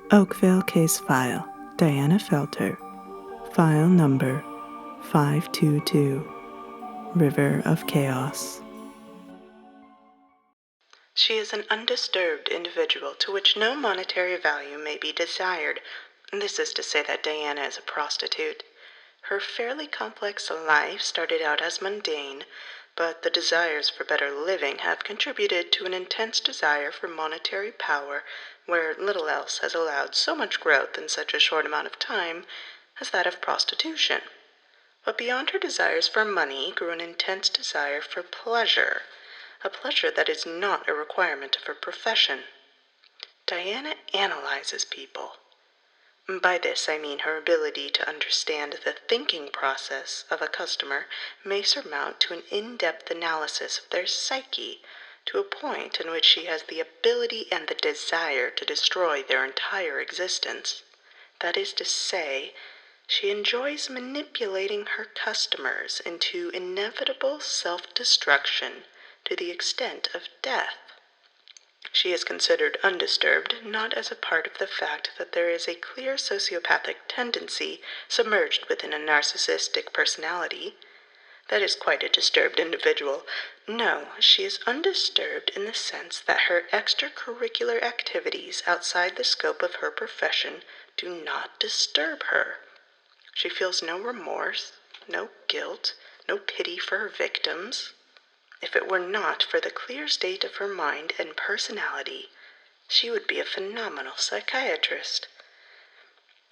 Oakvale Case File, Diana Felter, File Number 522, River of Chaos. She is an undisturbed individual to which no monetary value may be desired. This is to say that Diana is a prostitute. Her fairly complex life started out as mundane, but the desires for better living have contributed to an intense desire for monetary power, where little else has allowed so much growth in such a short amount of time as that of prostitution. But beyond her desires for money grew an intense desire for pleasure, a pleasure that is not a requirement of her profession. Diana analyzes people. By this I mean her ability to understand the thinking process of a customer may surmount to an in-depth analysis of their psyche, to a point in which she has the ability and the desire to destroy their entire existence. That is to say, she enjoys manipulating her customers into inevitable self-destruction to the extent of death. She is considered undisturbed not as a part of the fact that there is a clear sociopathic tendency submerged within a narcissistic personality. That is quite a disturbed individual. No, she is undisturbed in the sense that her extracurricular activities outside the scope of her profession do not disturb her. She feels no remorse, no guilt, no pity for her victims. If it were not for the clear state of her mind and personality, she would be a phenomenal psychiatrist.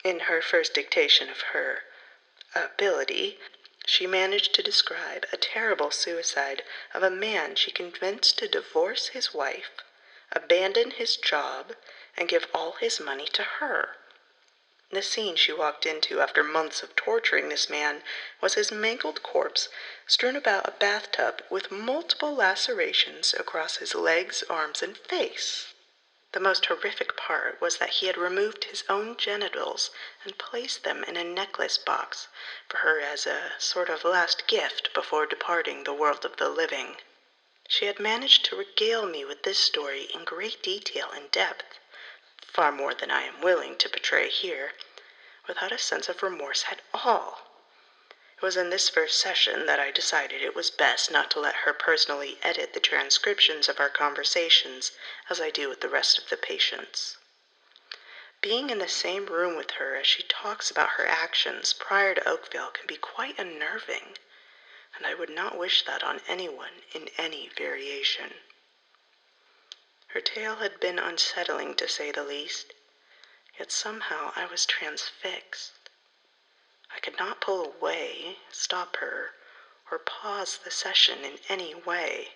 In her first dictation of her ability, she managed to describe a terrible suicide of a man she convinced to divorce his wife, abandon his job, and give all his money to her. The scene she walked into after months of torturing this man was his mangled corpse strewn about a bathtub with multiple lacerations across his legs, arms, and face. The most horrific part was that he had removed his own genitals and placed them in a necklace box for her as a sort of last gift before departing the world of the living. She had managed to regale me with this story in great detail and depth, far more than I am willing to portray here, without a sense of remorse at all. It was in this first session that I decided it was best not to let her personally edit the transcriptions of our conversations as I do with the rest of the patients. Being in the same room with her as she talks about her actions prior to Oakvale can be quite unnerving, and I would not wish that on anyone in any variation. Her tale had been unsettling, to say the least, yet somehow I was transfixed. I could not pull away, stop her, or pause the session in any way.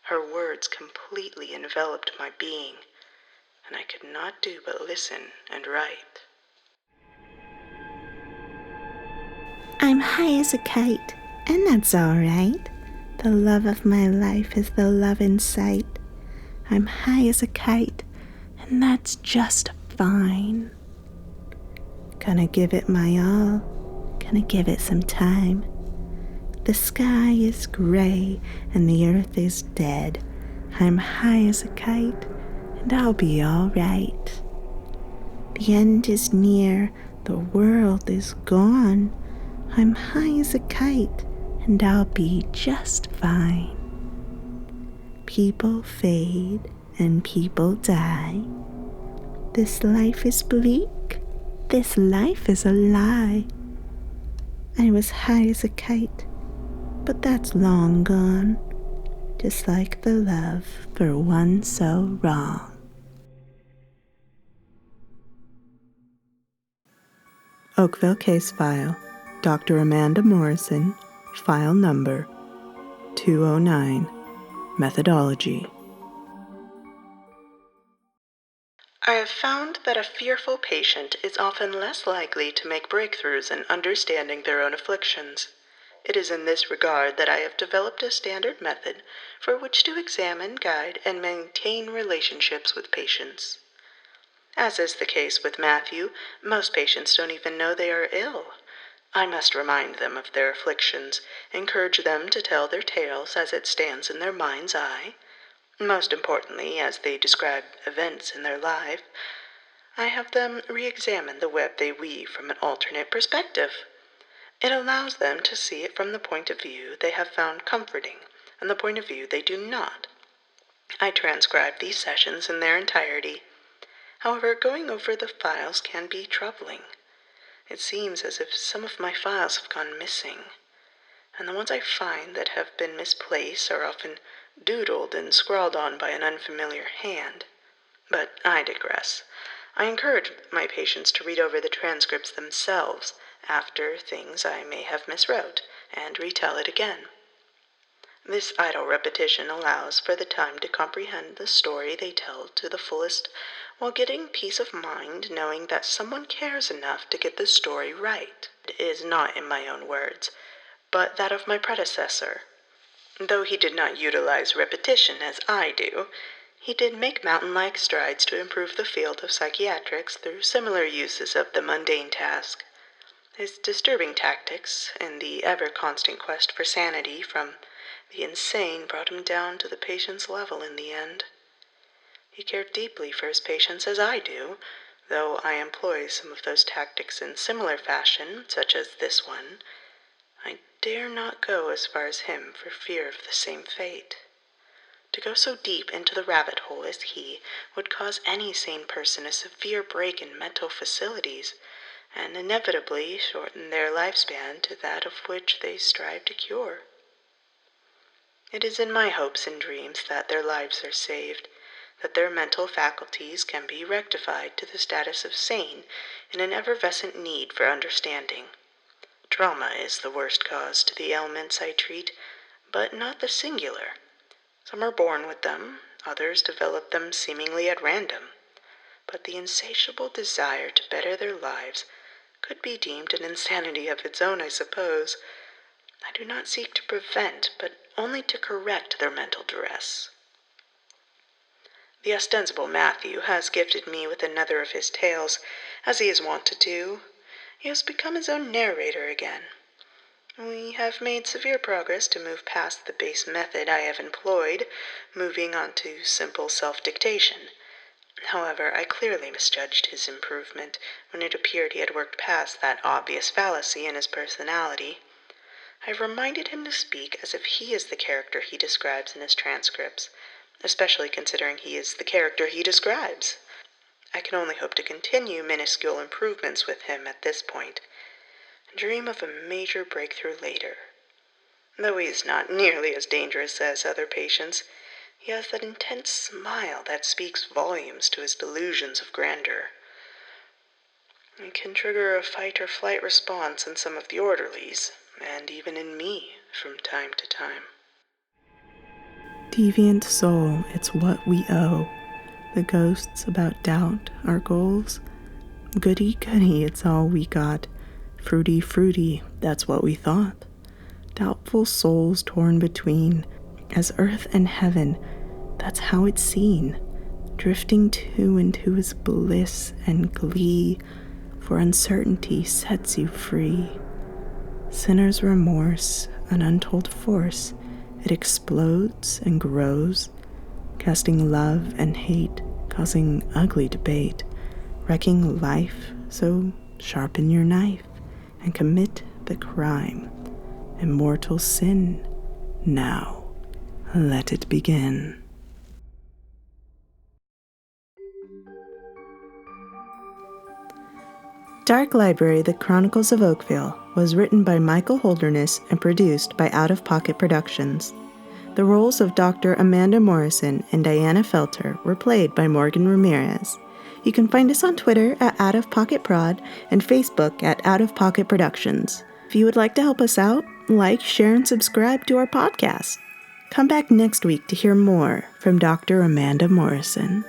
Her words completely enveloped my being, and I could not do but listen and write. I'm high as a kite, and that's all right. The love of my life is the love in sight. I'm high as a kite, and that's just fine. Gonna give it my all, gonna give it some time. The sky is gray and the earth is dead. I'm high as a kite, and I'll be all right. The end is near, the world is gone. I'm high as a kite, and I'll be just fine. People fade and people die. This life is bleak, this life is a lie. I was high as a kite, but that's long gone, just like the love for one so wrong. Oakvale Case File, Dr. Amanda Morrison, File Number 209, Methodology. I have found that a fearful patient is often less likely to make breakthroughs in understanding their own afflictions. It is in this regard that I have developed a standard method for which to examine, guide, and maintain relationships with patients. As is the case with Matthew, most patients don't even know they are ill. I must remind them of their afflictions, encourage them to tell their tales as it stands in their mind's eye. Most importantly, as they describe events in their life, I have them re-examine the web they weave from an alternate perspective. It allows them to see it from the point of view they have found comforting and the point of view they do not. I transcribe these sessions in their entirety. However, going over the files can be troubling. It seems as if some of my files have gone missing, and the ones I find that have been misplaced are often doodled and scrawled on by an unfamiliar hand. But I digress. I encourage my patients to read over the transcripts themselves after things I may have miswrote and retell it again. This idle repetition allows for the time to comprehend the story they tell to the fullest, while getting peace of mind knowing that someone cares enough to get the story right. It is not in my own words, but that of my predecessor. Though he did not utilize repetition as I do, he did make mountain-like strides to improve the field of psychiatrics through similar uses of the mundane task. His disturbing tactics, in the ever-constant quest for sanity from the insane, brought him down to the patient's level in the end. He cared deeply for his patients as I do, though I employ some of those tactics in similar fashion, such as this one. I dare not go as far as him for fear of the same fate. To go so deep into the rabbit hole as he would cause any sane person a severe break in mental facilities, and inevitably shorten their lifespan to that of which they strive to cure. It is in my hopes and dreams that their lives are saved, that their mental faculties can be rectified to the status of sane in an effervescent need for understanding. Trauma is the worst cause to the ailments I treat, but not the singular. Some are born with them, others develop them seemingly at random, but the insatiable desire to better their lives could be deemed an insanity of its own, I suppose. I do not seek to prevent, but only to correct their mental duress. The ostensible Matthew has gifted me with another of his tales, as he is wont to do. He has become his own narrator again. We have made severe progress to move past the base method I have employed, moving on to simple self-dictation. However, I clearly misjudged his improvement when it appeared he had worked past that obvious fallacy in his personality. I have reminded him to speak as if he is the character he describes in his transcripts, especially considering he is the character he describes. I can only hope to continue minuscule improvements with him at this point, and dream of a major breakthrough later. Though he is not nearly as dangerous as other patients, he has that intense smile that speaks volumes to his delusions of grandeur. It can trigger a fight-or-flight response in some of the orderlies, and even in me from time to time. Deviant soul, it's what we owe. The ghosts about doubt, our goals. Goody, goody, it's all we got. Fruity, fruity, that's what we thought. Doubtful souls torn between, as earth and heaven, that's how it's seen. Drifting to into his bliss and glee, for uncertainty sets you free. Sinner's remorse, an untold force, it explodes and grows, casting love and hate, causing ugly debate, wrecking life, so sharpen your knife and commit the crime. Immortal sin, now let it begin. Dark Library, The Chronicles of Oakvale was written by Michael Holderness and produced by Out of Pocket Productions. The roles of Dr. Amanda Morrison and Diana Felter were played by Morgan Ramirez. You can find us on Twitter at Out of Pocket Prod and Facebook at Out of Pocket Productions. If you would like to help us out, like, share, and subscribe to our podcast. Come back next week to hear more from Dr. Amanda Morrison.